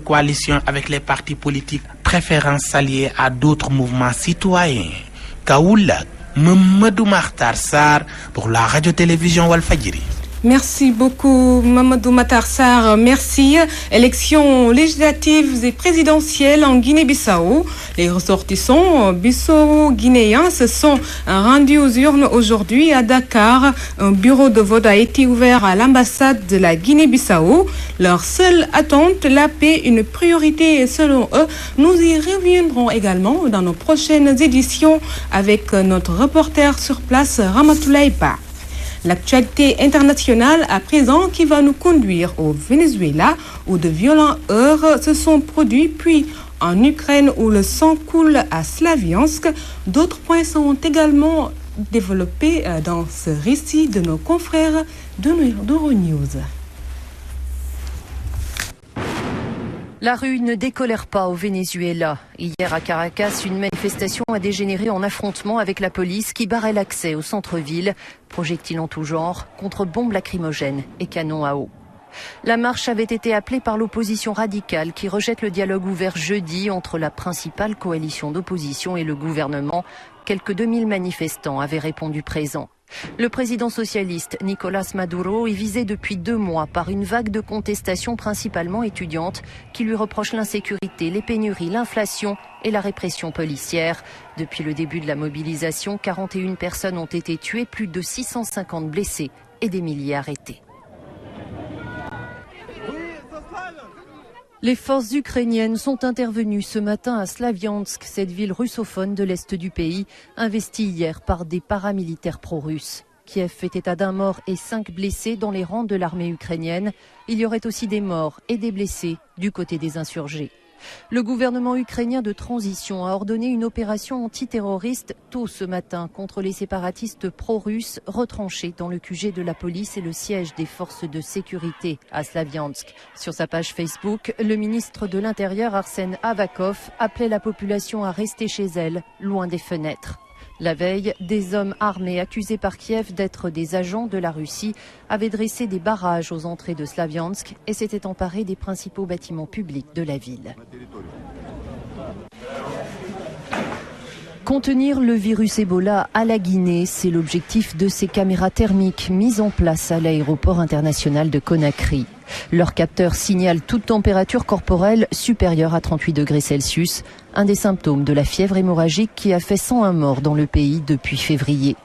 coalition avec les partis politiques, préférant s'allier à d'autres mouvements citoyens. Kaoulak, Mamadou Makhtar Sarr pour la radio-télévision Walfadjri. Merci beaucoup Mamadou Makhtar Sarr, merci. Élections législatives et présidentielles en Guinée-Bissau. Les ressortissants bissau-guinéens se sont rendus aux urnes aujourd'hui à Dakar. Un bureau de vote a été ouvert à l'ambassade de la Guinée-Bissau. Leur seule attente, la paix, une priorité selon eux. Nous y reviendrons également dans nos prochaines éditions avec notre reporter sur place Ramatoulaye Ba. L'actualité internationale à présent qui va nous conduire au Venezuela où de violents heurts se sont produits, puis en Ukraine où le sang coule à Slaviansk. D'autres points sont également développés dans ce récit de nos confrères d'Euronews. La rue ne décolère pas au Venezuela. Hier à Caracas, une manifestation a dégénéré en affrontement avec la police qui barrait l'accès au centre-ville. Projectiles en tout genre, contre bombes lacrymogènes et canons à eau. La marche avait été appelée par l'opposition radicale qui rejette le dialogue ouvert jeudi entre la principale coalition d'opposition et le gouvernement. Quelques 2000 manifestants avaient répondu présents. Le président socialiste Nicolás Maduro est visé depuis 2 mois par une vague de contestations principalement étudiantes qui lui reprochent l'insécurité, les pénuries, l'inflation et la répression policière. Depuis le début de la mobilisation, 41 personnes ont été tuées, plus de 650 blessés et des milliers arrêtés. Les forces ukrainiennes sont intervenues ce matin à Slaviansk, cette ville russophone de l'est du pays, investie hier par des paramilitaires pro-russes. Kiev fait état d'un mort et 5 blessés dans les rangs de l'armée ukrainienne. Il y aurait aussi des morts et des blessés du côté des insurgés. Le gouvernement ukrainien de transition a ordonné une opération antiterroriste tôt ce matin contre les séparatistes pro-russes retranchés dans le QG de la police et le siège des forces de sécurité à Slaviansk. Sur sa page Facebook, le ministre de l'Intérieur Arsen Avakov appelait la population à rester chez elle, loin des fenêtres. La veille, des hommes armés accusés par Kiev d'être des agents de la Russie avaient dressé des barrages aux entrées de Slaviansk et s'étaient emparés des principaux bâtiments publics de la ville. Contenir le virus Ebola à la Guinée, c'est l'objectif de ces caméras thermiques mises en place à l'aéroport international de Conakry. Leur capteur signale toute température corporelle supérieure à 38 degrés Celsius, un des symptômes de la fièvre hémorragique qui a fait 101 morts dans le pays depuis février.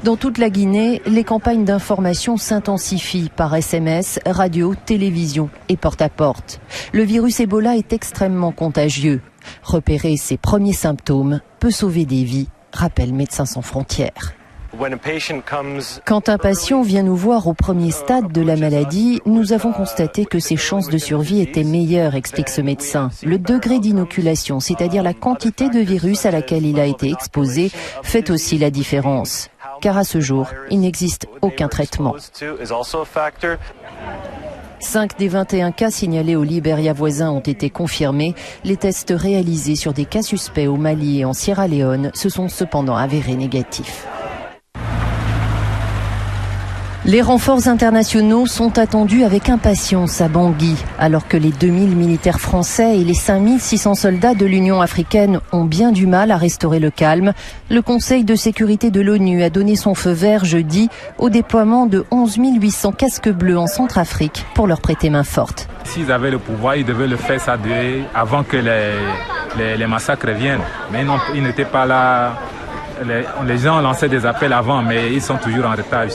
Dans toute la Guinée, les campagnes d'information s'intensifient par SMS, radio, télévision et porte-à-porte. Le virus Ebola est extrêmement contagieux. Repérer ses premiers symptômes peut sauver des vies, rappelle Médecins sans frontières. Quand un patient vient nous voir au premier stade de la maladie, nous avons constaté que ses chances de survie étaient meilleures, explique ce médecin. Le degré d'inoculation, c'est-à-dire la quantité de virus à laquelle il a été exposé, fait aussi la différence. Car à ce jour, il n'existe aucun traitement. 5 des 21 cas signalés au Libéria voisin ont été confirmés. Les tests réalisés sur des cas suspects au Mali et en Sierra Leone se sont cependant avérés négatifs. Les renforts internationaux sont attendus avec impatience à Bangui. Alors que les 2000 militaires français et les 5600 soldats de l'Union africaine ont bien du mal à restaurer le calme, le Conseil de sécurité de l'ONU a donné son feu vert jeudi au déploiement de 11 800 casques bleus en Centrafrique pour leur prêter main forte. S'ils avaient le pouvoir, ils devaient le faire ça avant que les massacres viennent. Mais non, ils n'étaient pas là. Les gens lançaient des appels avant, mais ils sont toujours en retard.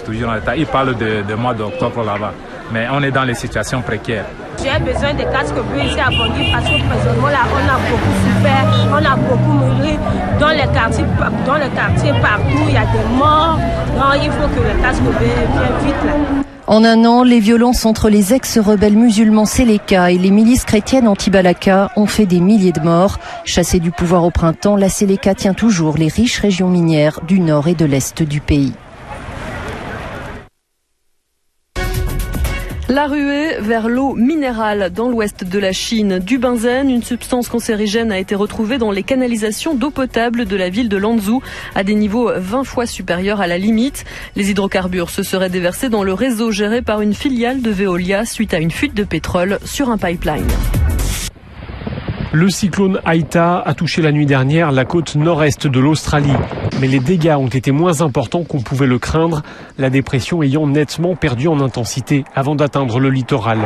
Ils parlent de mois d'octobre là-bas. Mais on est dans les situations précaires. J'ai besoin de casques bleus ici à Bangui parce que présentement là, on a beaucoup souffert, on a beaucoup mouru dans les quartiers partout, il y a des morts. Non, il faut que le casque bleu vienne vite là. En un an, les violences entre les ex-rebelles musulmans Séléka et les milices chrétiennes anti-Balaka ont fait des milliers de morts. Chassée du pouvoir au printemps, la Séléka tient toujours les riches régions minières du nord et de l'est du pays. La ruée vers l'eau minérale dans l'ouest de la Chine. Du benzène, une substance cancérigène, a été retrouvée dans les canalisations d'eau potable de la ville de Lanzhou à des niveaux 20 fois supérieurs à la limite. Les hydrocarbures se seraient déversés dans le réseau géré par une filiale de Veolia suite à une fuite de pétrole sur un pipeline. Le cyclone Aïta a touché la nuit dernière la côte nord-est de l'Australie. Mais les dégâts ont été moins importants qu'on pouvait le craindre, la dépression ayant nettement perdu en intensité avant d'atteindre le littoral.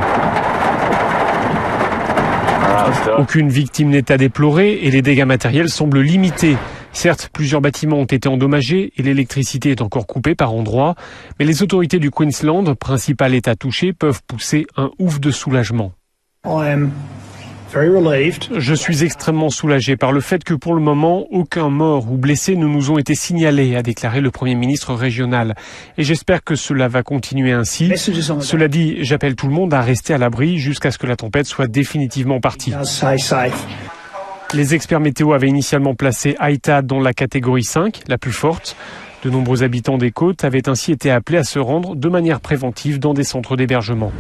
Aucune victime n'est à déplorer et les dégâts matériels semblent limités. Certes, plusieurs bâtiments ont été endommagés et l'électricité est encore coupée par endroits, mais les autorités du Queensland, principal état touché, peuvent pousser un ouf de soulagement. Je suis extrêmement soulagé par le fait que pour le moment, aucun mort ou blessé ne nous ont été signalés, a déclaré le Premier ministre régional. Et j'espère que cela va continuer ainsi. Cela dit, j'appelle tout le monde à rester à l'abri jusqu'à ce que la tempête soit définitivement partie. Les experts météo avaient initialement placé Aïta dans la catégorie 5, la plus forte. De nombreux habitants des côtes avaient ainsi été appelés à se rendre de manière préventive dans des centres d'hébergement.